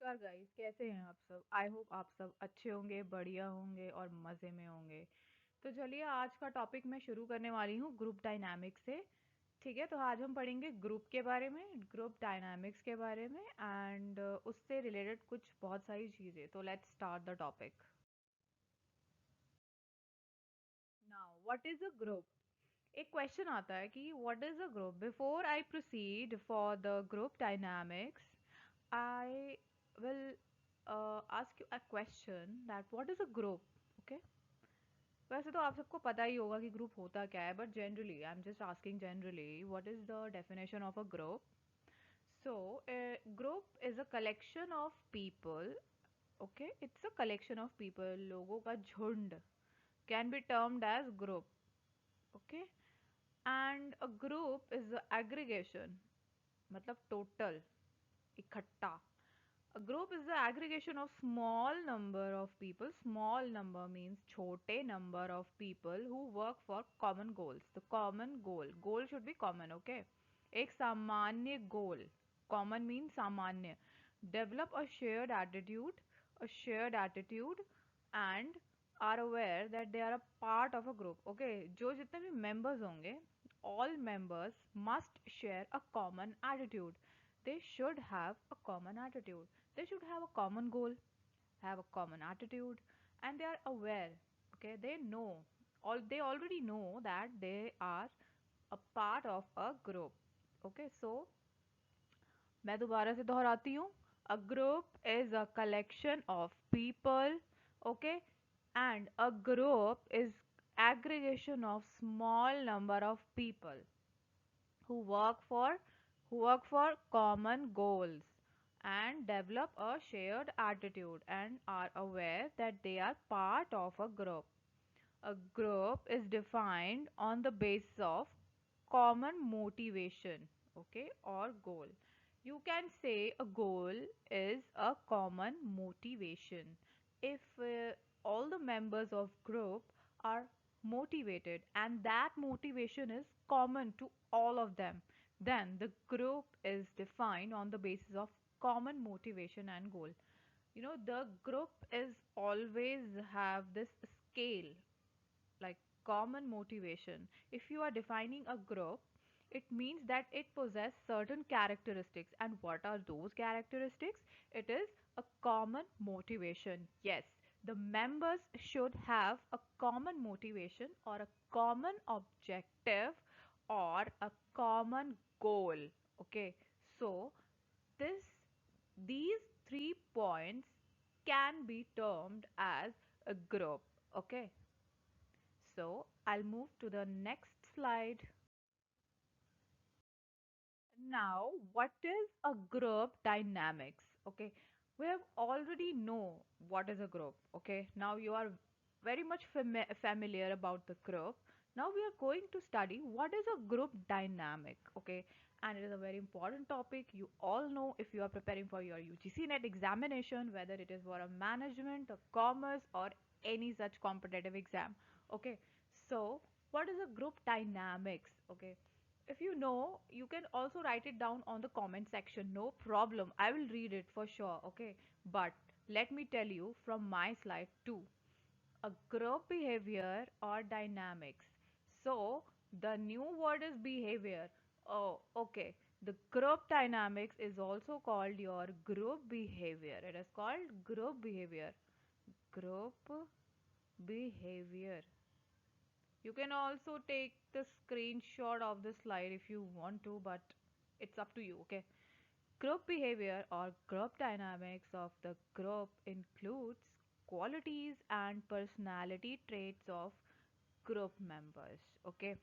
नमस्कार गाइस, कैसे हैं आप सब? आई होप आप सब अच्छे होंगे, बढ़िया होंगे और मज़े में होंगे। तो चलिए आज का टॉपिक मैं शुरू करने वाली हूँ ग्रुप डायनामिक्स से। ठीक है, तो आज हम पढ़ेंगे ग्रुप के बारे में, ग्रुप डायनामिक्स के बारे में एंड उससे रिलेटेड कुछ बहुत सारी चीज़ें। तो let's start the topic. Now what is a group? एक क्वेश्चन आता है कि what is a group? Before I proceed for the group dynamics, I will ask you a question that what is a group? Okay. वैसे तो आप सबको पता ही होगा कि ग्रुप होता क्या है, but generally I am just asking generally what is the definition of a group. So group is a collection of people. Okay, it's a collection of people, लोगों का झुंड can be termed age group. Okay. And a group is aggregation, मतलब total, इकट्ठा. A group is the aggregation of small number of people. Small number means छोटे number of people who work for common goals. The common goal should be common, okay? एक सामान्य goal. Common means सामान्य. Develop a shared attitude, and are aware that they are a part of a group. Okay, जो जितने भी members होंगे, all members must share a common attitude. They should have a common attitude. They should have a common goal, have a common attitude, and they are aware. Okay, they know, they already know that they are a part of a group. Okay, so मैं दोबारा से दोहराती हूँ. A group is a collection of people. Okay, and a group is aggregation of small number of people who work for common goals and develop a shared attitude and are aware that they are part of a group. A group is defined on the basis of common motivation, okay, or goal. You can say a goal is a common motivation. If all the members of group are motivated and that motivation is common to all of them, then the group is defined on the basis of common motivation and goal. You know, the group is always have this scale, like common motivation. If you are defining a group, it means that it possesses certain characteristics. And what are those characteristics? It is a common motivation. Yes, the members should have a common motivation or a common objective or a common goal. Okay, so this these 3 points can be termed as a group. Okay, so I'll move to the next slide. Now, what is a group dynamics? Okay, we have already know what is a group. Okay, now you are very much familiar about the group. Now we are going to study what is a group dynamic. Okay, and it is a very important topic. You all know if you are preparing for your UGC NET examination, whether it is for a management, a commerce, or any such competitive exam. Okay, so what is a group dynamics? Okay, if you know, you can also write it down on the comment section. No problem. I will read it for sure. Okay. But let me tell you from my slide too. A group behavior or dynamics. So the new word is behavior. Oh, okay. The group dynamics is also called your group behavior. It is called group behavior. Group behavior. You can also take the screenshot of the slide if you want to, but it's up to you, okay? Group behavior or group dynamics of the group includes qualities and personality traits of group members, okay?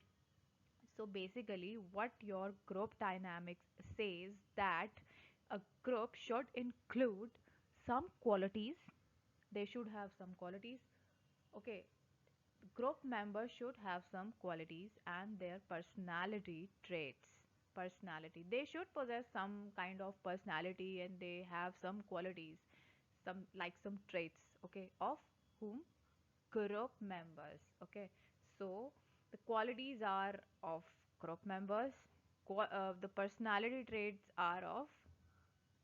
So basically, what your group dynamics says that a group should include some qualities. They should have some qualities. Okay, group members should have some qualities and their personality traits. Personality. They should possess some kind of personality and they have some qualities, some traits, okay, of whom? Group members. Okay. So the qualities are of group members. The personality traits are of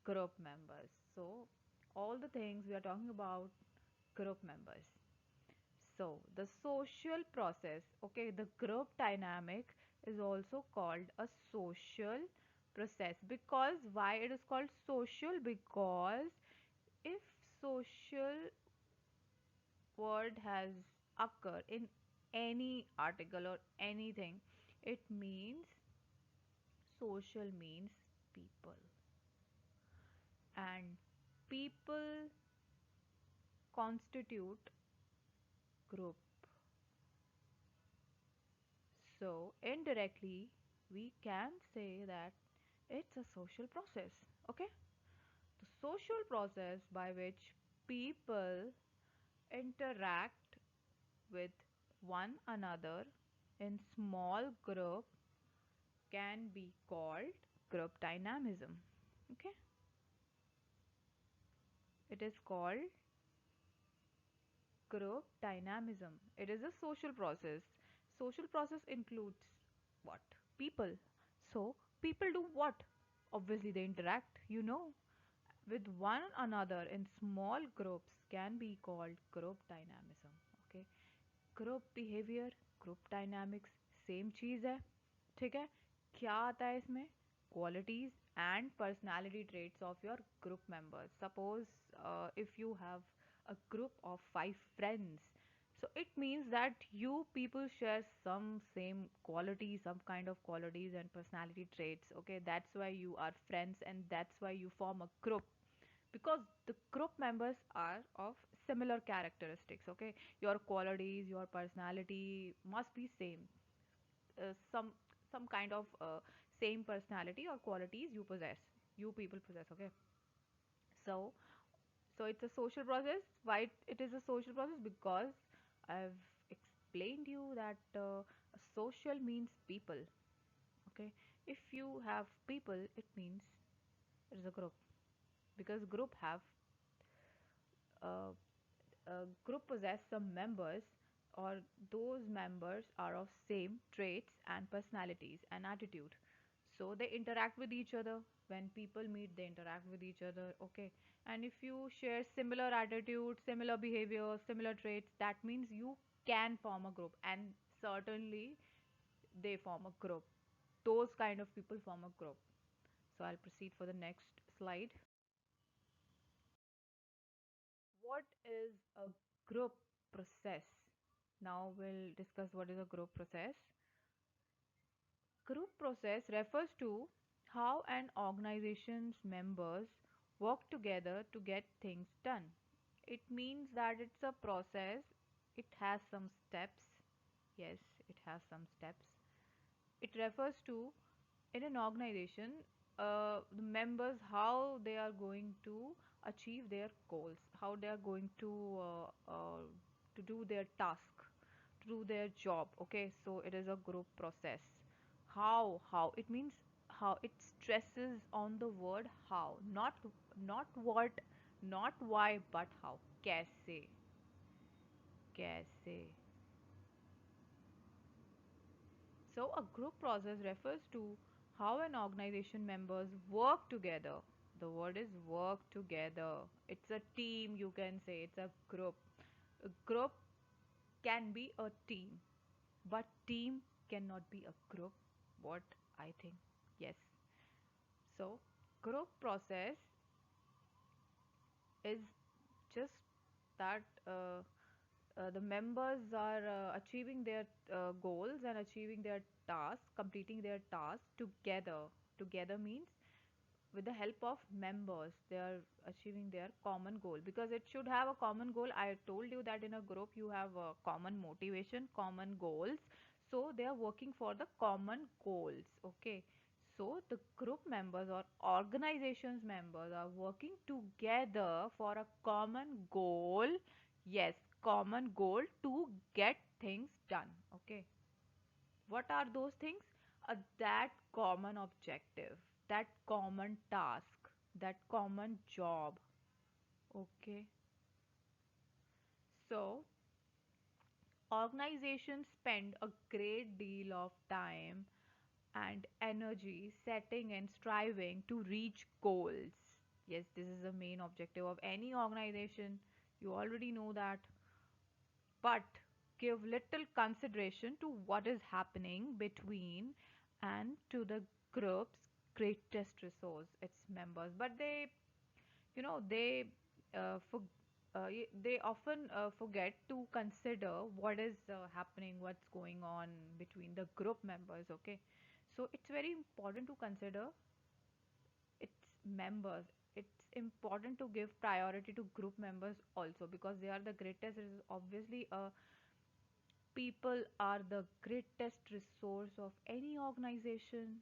group members. So all the things we are talking about group members. So, the social process, okay, the group dynamic is also called a social process. Because why it is called social? Because if social word has occur in any article or anything, it means social means people, and people constitute group. So indirectly we can say that it's a social process. Okay, the social process by which people interact with one another in small group can be called group dynamism. Okay, it is called group dynamism. It is a social process. Social process includes what? People. So people do what? Obviously they interact, with one another in small groups can be called group dynamism. Okay, group behaviour, group dynamics same चीज़ है. ठीक है, क्या आता है इसमें? Qualities and personality traits of your group members. Suppose if you have a group of 5 friends, so it means that you people share some same qualities, some kind of qualities and personality traits. Okay, that's why you are friends and that's why you form a group, because the group members are of similar characteristics. Okay, your qualities, your personality must be same. Some kind of same personality or qualities you possess, you people possess. Okay, so it's a social process. Why it is a social process? Because I've explained you that social means people. Okay, if you have people, it means it is a group, because group have uh, group possess some members, or those members are of same traits and personalities and attitude, so they interact with each other. When people meet, they interact with each other. Okay, and if you share similar attitude, similar behavior, similar traits, that means you can form a group, and certainly they form a group. Those kind of people form a group. So I'll proceed for the next slide. What is a group process? Now we'll discuss what is a group process. Group process refers to how an organization's members work together to get things done. It means that it's a process, it has some steps. Yes, it has some steps. It refers to, in an organization, the members, how they are going to achieve their goals, how they are going to do their task, to do their job. Okay, so it is a group process. How it means, how it stresses on the word how, not what, not why, but how. Kaise, kaise. So, a group process refers to how an organization members work together. The word is work together. It's a team, you can say. It's a group. A group can be a team, but team cannot be a group. What I think. Yes. So, group process is just that the members are achieving their goals and achieving their tasks, completing their tasks together. Together means with the help of members, they are achieving their common goal, because it should have a common goal. I told you that in a group you have a common motivation, common goals, so they are working for the common goals. Okay, so the group members or organizations members are working together for a common goal. Yes, common goal to get things done. Okay, what are those things? That common objective, that common task, that common job. Okay, so organizations spend a great deal of time and energy setting and striving to reach goals. Yes, this is the main objective of any organization. You already know that. But give little consideration to what is happening between and to the group's greatest resource, its members. But they they often forget to consider what is happening, what's going on between the group members. Okay, so it's very important to consider its members. It's important to give priority to group members also because they are the greatest. Obviously, people are the greatest resource of any organization.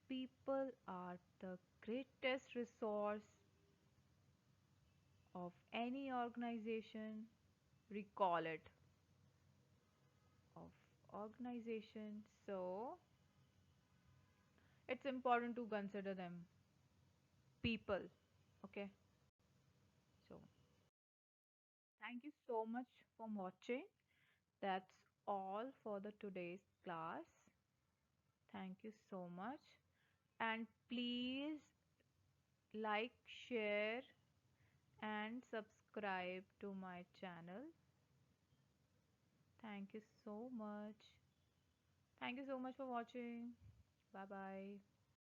People are the greatest resource of any organization. Recall it of organization. So it's important to consider them people. Okay. So thank you so much for watching. That's all for the today's class. Thank you so much. And please like, share, and subscribe to my channel. Thank you so much. Thank you so much for watching. Bye bye.